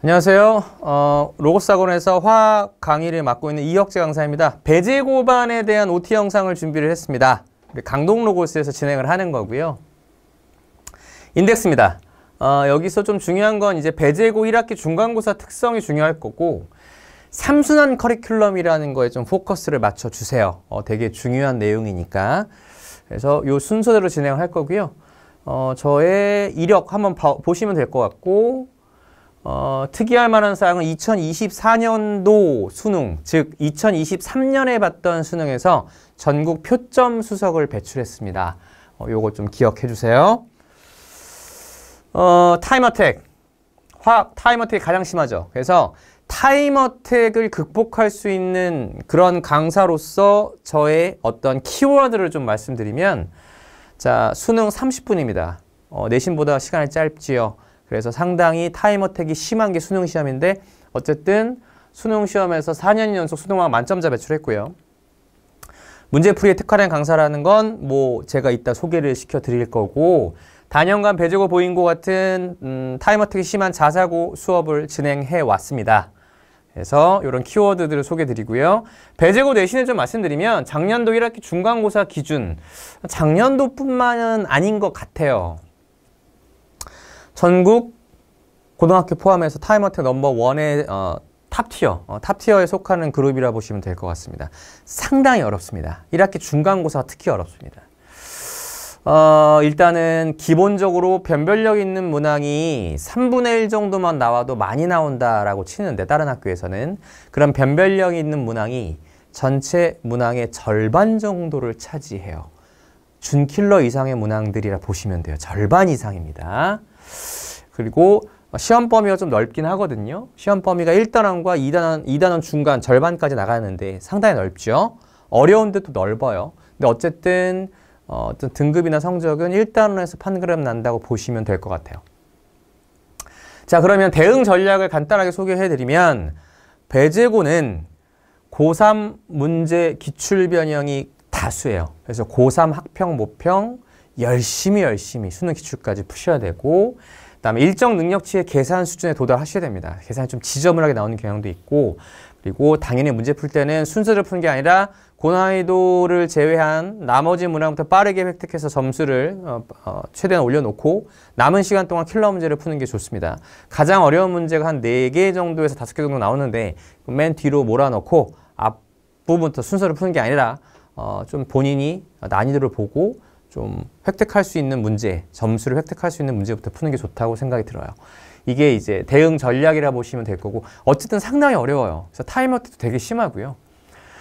안녕하세요. 로고스학원에서 화학 강의를 맡고 있는 이혁재 강사입니다. 배제 고반에 대한 OT 영상을 준비를 했습니다. 우리 강동 로고스에서 진행을 하는 거고요. 인덱스입니다. 여기서 좀 중요한 건 이제 배제고 1학기 중간고사 특성이 중요할 거고 3순환 커리큘럼이라는 거에 좀 포커스를 맞춰주세요. 되게 중요한 내용이니까. 그래서 요 순서대로 진행을 할 거고요. 저의 이력 한번 보시면 될 것 같고 특이할 만한 사항은 2024년도 수능, 즉 2023년에 봤던 수능에서 전국 표점 수석을 배출했습니다. 요거 좀 기억해 주세요. 타임어택. 화학 타임어택이 가장 심하죠. 그래서 타임어택을 극복할 수 있는 그런 강사로서 저의 어떤 키워드를 좀 말씀드리면, 자, 수능 30분입니다. 내신보다 시간이 짧지요. 그래서 상당히 타임어택이 심한 게 수능 시험인데, 어쨌든 수능 시험에서 4년 연속 수능왕 만점자 배출했고요. 문제풀이에 특화된 강사라는 건 뭐 제가 이따 소개를 시켜 드릴 거고, 단연간 배제고 보인고 같은 타임어택이 심한 자사고 수업을 진행해 왔습니다. 그래서 이런 키워드들을 소개해 드리고요. 배제고 내신을 좀 말씀드리면 작년도 1학기 중간고사 기준, 작년도뿐만은 아닌 것 같아요. 전국 고등학교 포함해서 타임어택 넘버1의 탑티어에 속하는 그룹이라 보시면 될 것 같습니다. 상당히 어렵습니다. 1학기 중간고사가 특히 어렵습니다. 일단은 기본적으로 변별력 있는 문항이 3분의 1 정도만 나와도 많이 나온다라고 치는데, 다른 학교에서는 그런 변별력 있는 문항이 전체 문항의 절반 정도를 차지해요. 준킬러 이상의 문항들이라 보시면 돼요. 절반 이상입니다. 그리고 시험 범위가 좀 넓긴 하거든요. 시험 범위가 1단원과 2단원 중간 절반까지 나가는데 상당히 넓죠. 어려운데 또 넓어요. 근데 어쨌든 어떤 등급이나 성적은 1단원에서 판가름 난다고 보시면 될 것 같아요. 자, 그러면 대응 전략을 간단하게 소개해드리면, 배제고는 고3 문제 기출 변형이 다수예요. 그래서 고3 학평, 모평 열심히 수능 기출까지 푸셔야 되고, 그다음에 일정 능력치의 계산 수준에 도달하셔야 됩니다. 계산이 좀 지저분하게 나오는 경향도 있고, 그리고 당연히 문제 풀 때는 순서를 푸는 게 아니라 고난이도를 제외한 나머지 문항부터 빠르게 획득해서 점수를 최대한 올려놓고 남은 시간 동안 킬러 문제를 푸는 게 좋습니다. 가장 어려운 문제가 한 4개 정도에서 5개 정도 나오는데 맨 뒤로 몰아넣고 앞부분부터 순서를 푸는 게 아니라 좀 본인이 난이도를 보고 좀 획득할 수 있는 문제, 점수를 획득할 수 있는 문제부터 푸는 게 좋다고 생각이 들어요. 이게 이제 대응 전략이라 보시면 될 거고, 어쨌든 상당히 어려워요. 그래서 타임어택도 되게 심하고요.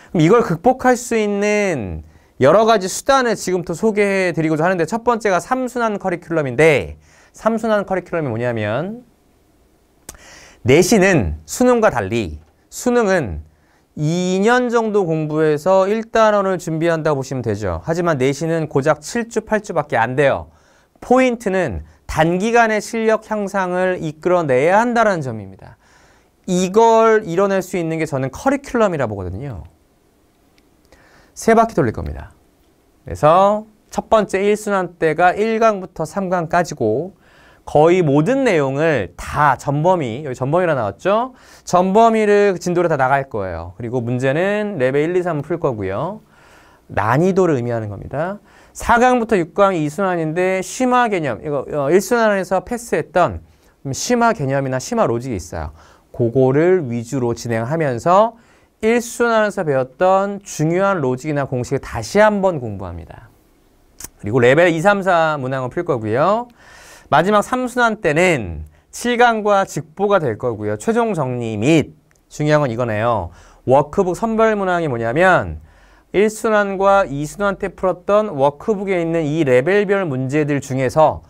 그럼 이걸 극복할 수 있는 여러 가지 수단을 지금부터 소개해 드리고자 하는데, 첫 번째가 3순환 커리큘럼인데, 3순환 커리큘럼이 뭐냐면, 내신은 수능과 달리 수능은 2년 정도 공부해서 1단원을 준비한다고 보시면 되죠. 하지만 내신은 고작 7주, 8주밖에 안 돼요. 포인트는 단기간의 실력 향상을 이끌어내야 한다는 점입니다. 이걸 이뤄낼 수 있는 게 저는 커리큘럼이라 보거든요. 3바퀴 돌릴 겁니다. 그래서 첫 번째 1순환 때가 1강부터 3강까지고, 거의 모든 내용을 다 전범위, 여기 전범위라 나왔죠? 전범위를 진도로 다 나갈 거예요. 그리고 문제는 레벨 1, 2, 3을 풀 거고요. 난이도를 의미하는 겁니다. 4강부터 6강이 2순환인데 심화 개념, 이거 1순환에서 패스했던 심화 개념이나 심화 로직이 있어요. 그거를 위주로 진행하면서 1순환에서 배웠던 중요한 로직이나 공식을 다시 한번 공부합니다. 그리고 레벨 2, 3, 4 문항을 풀 거고요. 마지막 3순환 때는 7강과 직보가 될 거고요. 최종 정리 및 중요한 건 이거네요. 워크북 선별 문항이 뭐냐면 1순환과 2순환 때 풀었던 워크북에 있는 이 레벨별 문제들 중에서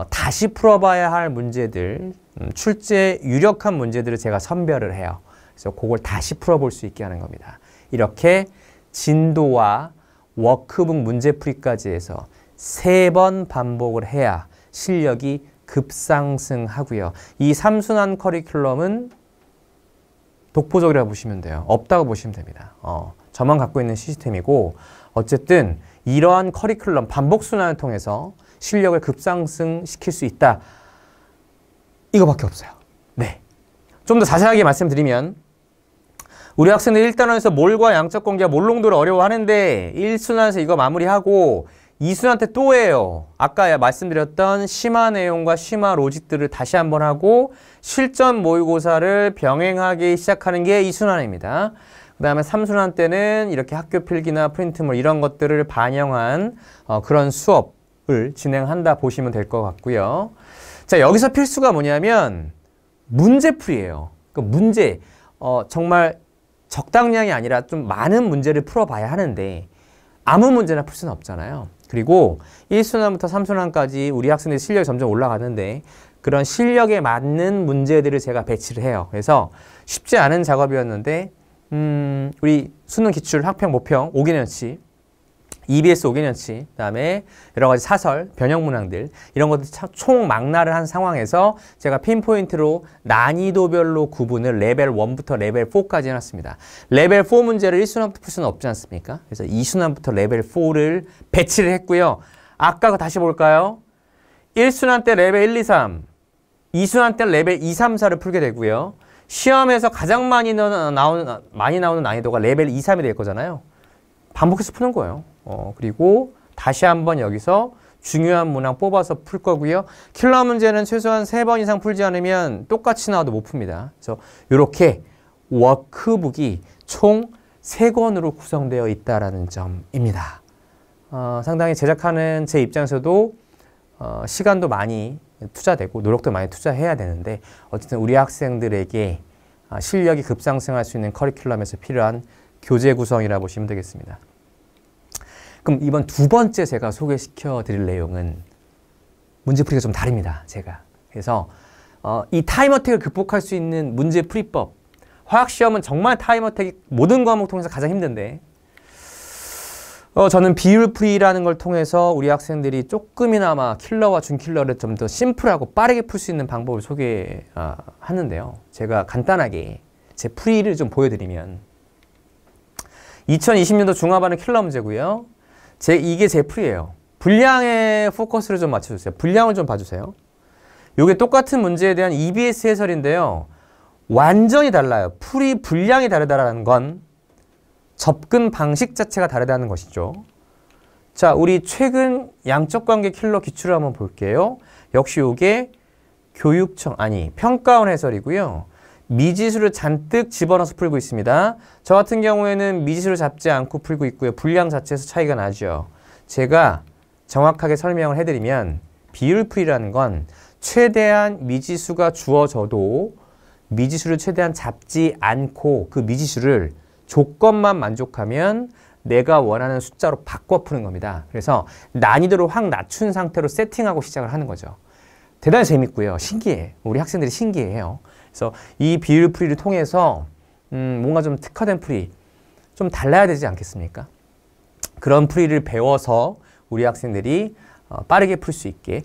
다시 풀어봐야 할 문제들, 출제 유력한 문제들을 제가 선별을 해요. 그래서 그걸 다시 풀어볼 수 있게 하는 겁니다. 이렇게 진도와 워크북 문제풀이까지 해서 3번 반복을 해야 실력이 급상승하고요. 이 3순환 커리큘럼은 독보적이라고 보시면 돼요. 없다고 보시면 됩니다. 저만 갖고 있는 시스템이고, 어쨌든 이러한 커리큘럼 반복순환을 통해서 실력을 급상승시킬 수 있다. 이거밖에 없어요. 네. 좀 더 자세하게 말씀드리면 우리 학생들 1단원에서 몰과 양적 관계와 몰농도를 어려워하는데 1순환에서 이거 마무리하고 2순환 때 또 해요. 아까 말씀드렸던 심화 내용과 심화 로직들을 다시 한번 하고 실전 모의고사를 병행하기 시작하는 게 2순환입니다. 그 다음에 3순환 때는 이렇게 학교 필기나 프린트물 이런 것들을 반영한 그런 수업을 진행한다 보시면 될 것 같고요. 자, 여기서 필수가 뭐냐면 문제풀이에요. 그 문제, 정말 적당량이 아니라 좀 많은 문제를 풀어봐야 하는데 아무 문제나 풀 수는 없잖아요. 그리고 1순환부터 3순환까지 우리 학생들의 실력이 점점 올라가는데 그런 실력에 맞는 문제들을 제가 배치를 해요. 그래서 쉽지 않은 작업이었는데 우리 수능 기출, 학평, 모평 5개년치, EBS 5개년치, 그다음에 여러 가지 사설, 변형 문항들 이런 것들 총 망라를 한 상황에서 제가 핀포인트로 난이도별로 구분을 레벨 1부터 레벨 4까지 해놨습니다. 레벨 4 문제를 1순환부터 풀 수는 없지 않습니까? 그래서 2순환부터 레벨 4를 배치를 했고요. 아까 그거 다시 볼까요? 1순환 때 레벨 1, 2, 3, 2순환 때 레벨 2, 3, 4를 풀게 되고요. 시험에서 가장 많이 나오는 난이도가 레벨 2, 3이 될 거잖아요. 반복해서 푸는 거예요. 그리고 다시 한번 여기서 중요한 문항 뽑아서 풀 거고요. 킬러 문제는 최소한 3번 이상 풀지 않으면 똑같이 나와도 못 풉니다. 그래서 이렇게 워크북이 총 3권으로 구성되어 있다는 점입니다. 상당히 제작하는 제 입장에서도 시간도 많이 투자되고 노력도 많이 투자해야 되는데 어쨌든 우리 학생들에게 실력이 급상승할 수 있는 커리큘럼에서 필요한 교재 구성이라 보시면 되겠습니다. 그럼 이번 두 번째 제가 소개시켜 드릴 내용은 문제풀이가 좀 다릅니다. 제가. 그래서 이 타임어택을 극복할 수 있는 문제풀이법. 화학시험은 정말 타임어택이 모든 과목 통해서 가장 힘든데 저는 비율풀이라는 걸 통해서 우리 학생들이 조금이나마 킬러와 준킬러를 좀 더 심플하고 빠르게 풀 수 있는 방법을 소개하는데요. 제가 간단하게 제 풀이를 좀 보여드리면 2020년도 중화반응 킬러 문제고요. 이게 제 풀이에요. 분량에 포커스를 좀 맞춰주세요. 분량을 좀 봐주세요. 이게 똑같은 문제에 대한 EBS 해설인데요. 완전히 달라요. 풀이 분량이 다르다는 건 접근 방식 자체가 다르다는 것이죠. 자, 우리 최근 양적 관계 킬러 기출을 한번 볼게요. 역시 이게 평가원 해설이고요. 미지수를 잔뜩 집어넣어서 풀고 있습니다. 저 같은 경우에는 미지수를 잡지 않고 풀고 있고요. 분량 자체에서 차이가 나죠. 제가 정확하게 설명을 해드리면 비율풀이라는 건 최대한 미지수가 주어져도 미지수를 최대한 잡지 않고 그 미지수를 조건만 만족하면 내가 원하는 숫자로 바꿔 푸는 겁니다. 그래서 난이도를 확 낮춘 상태로 세팅하고 시작을 하는 거죠. 대단히 재밌고요. 신기해. 우리 학생들이 신기해요. 그래서 이 비율풀이를 통해서 뭔가 좀 특화된 풀이 좀 달라야 되지 않겠습니까? 그런 풀이를 배워서 우리 학생들이 빠르게 풀 수 있게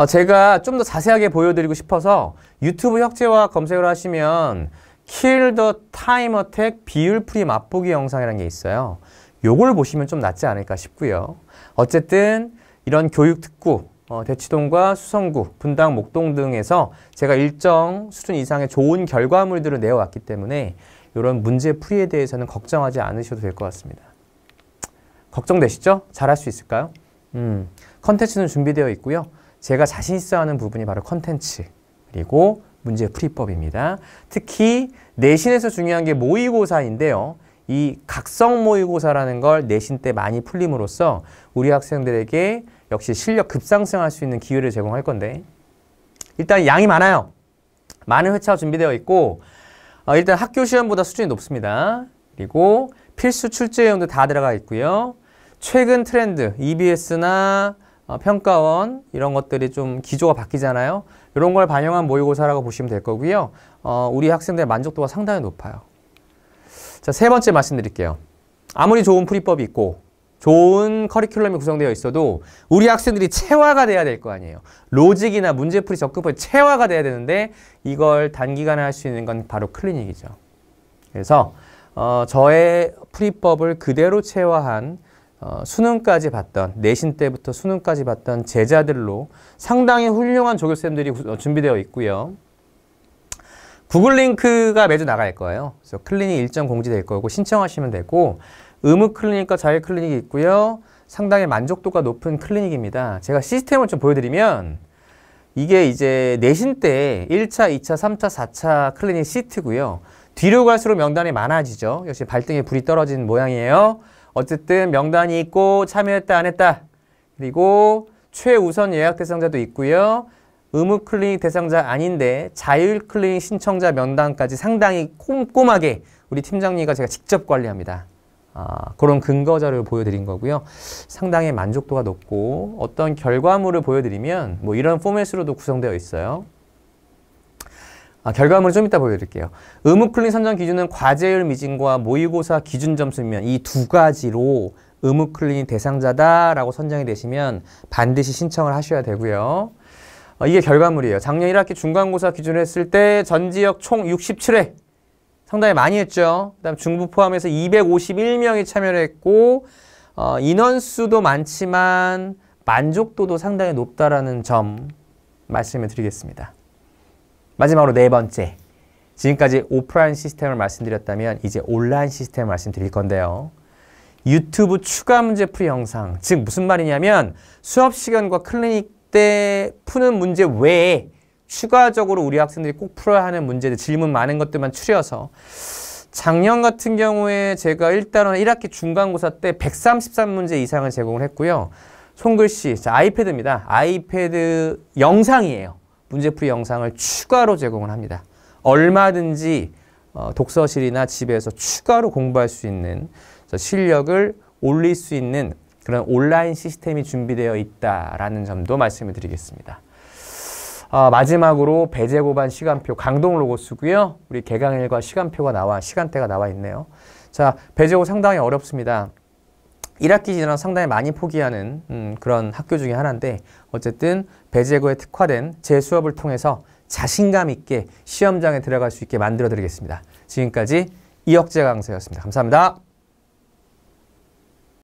제가 좀 더 자세하게 보여드리고 싶어서 유튜브 혁재화 검색을 하시면 Kill the Time Attack 비율풀이 맛보기 영상이라는 게 있어요. 요걸 보시면 좀 낫지 않을까 싶고요. 어쨌든 이런 교육특구 대치동과 수성구, 분당, 목동 등에서 제가 일정 수준 이상의 좋은 결과물들을 내어왔기 때문에 이런 문제풀이에 대해서는 걱정하지 않으셔도 될 것 같습니다. 걱정되시죠? 잘할 수 있을까요? 컨텐츠는 준비되어 있고요. 제가 자신 있어 하는 부분이 바로 컨텐츠 그리고 문제풀이법입니다. 특히 내신에서 중요한 게 모의고사인데요. 이 각성 모의고사라는 걸 내신 때 많이 풀림으로써 우리 학생들에게 역시 실력 급상승할 수 있는 기회를 제공할 건데 일단 양이 많아요. 많은 회차가 준비되어 있고 일단 학교 시험보다 수준이 높습니다. 그리고 필수 출제형도 다 들어가 있고요. 최근 트렌드, EBS나 평가원 이런 것들이 좀 기조가 바뀌잖아요. 이런 걸 반영한 모의고사라고 보시면 될 거고요. 우리 학생들의 만족도가 상당히 높아요. 자, 세 번째 말씀드릴게요. 아무리 좋은 풀이법이 있고 좋은 커리큘럼이 구성되어 있어도 우리 학생들이 체화가 돼야 될 거 아니에요. 로직이나 문제풀이 접근법이 체화가 돼야 되는데 이걸 단기간에 할 수 있는 건 바로 클리닉이죠. 그래서 저의 풀이법을 그대로 체화한 수능까지 봤던 내신 때부터 수능까지 봤던 제자들로 상당히 훌륭한 조교쌤들이 준비되어 있고요. 구글 링크가 매주 나갈 거예요. 그래서 클리닉 일정 공지될 거고 신청하시면 되고 의무 클리닉과 자유 클리닉이 있고요. 상당히 만족도가 높은 클리닉입니다. 제가 시스템을 좀 보여드리면 이게 이제 내신 때 1차, 2차, 3차, 4차 클리닉 시트고요. 뒤로 갈수록 명단이 많아지죠. 역시 발등에 불이 떨어진 모양이에요. 어쨌든 명단이 있고 참여했다 안 했다. 그리고 최우선 예약 대상자도 있고요. 의무 클리닉 대상자 아닌데 자율 클리닉 신청자 명단까지 상당히 꼼꼼하게 우리 팀장님과 제가 직접 관리합니다. 그런 근거 자료를 보여드린 거고요. 상당히 만족도가 높고 어떤 결과물을 보여드리면 뭐 이런 포맷으로도 구성되어 있어요. 결과물을 좀 이따 보여드릴게요. 의무 클리닉 선정 기준은 과제율 미진과 모의고사 기준 점수면 이 두 가지로 의무 클리닉 대상자다라고 선정이 되시면 반드시 신청을 하셔야 되고요. 이게 결과물이에요. 작년 1학기 중간고사 기준으로 했을 때 전 지역 총 67회. 상당히 많이 했죠. 그다음 중부 포함해서 251명이 참여를 했고 인원수도 많지만 만족도도 상당히 높다라는 점 말씀을 드리겠습니다. 마지막으로 네 번째. 지금까지 오프라인 시스템을 말씀드렸다면 이제 온라인 시스템을 말씀드릴 건데요. 유튜브 추가 문제 풀이 영상. 즉 무슨 말이냐면 수업 시간과 클리닉 때 푸는 문제 외에 추가적으로 우리 학생들이 꼭 풀어야 하는 문제들, 질문 많은 것들만 추려서 작년 같은 경우에 제가 일단은 1학기 중간고사 때 133문제 이상을 제공을 했고요. 손글씨, 아이패드입니다. 아이패드 영상이에요. 문제풀이 영상을 추가로 제공을 합니다. 얼마든지 독서실이나 집에서 추가로 공부할 수 있는 실력을 올릴 수 있는 그런 온라인 시스템이 준비되어 있다라는 점도 말씀을 드리겠습니다. 마지막으로 배제고반 시간표 강동 로고스고요. 우리 개강일과 시간대가 나와 있네요. 자, 배제고 상당히 어렵습니다. 1학기 지나서 상당히 많이 포기하는 그런 학교 중에 하나인데 어쨌든 배제고에 특화된 제 수업을 통해서 자신감 있게 시험장에 들어갈 수 있게 만들어 드리겠습니다. 지금까지 이혁재 강사였습니다. 감사합니다.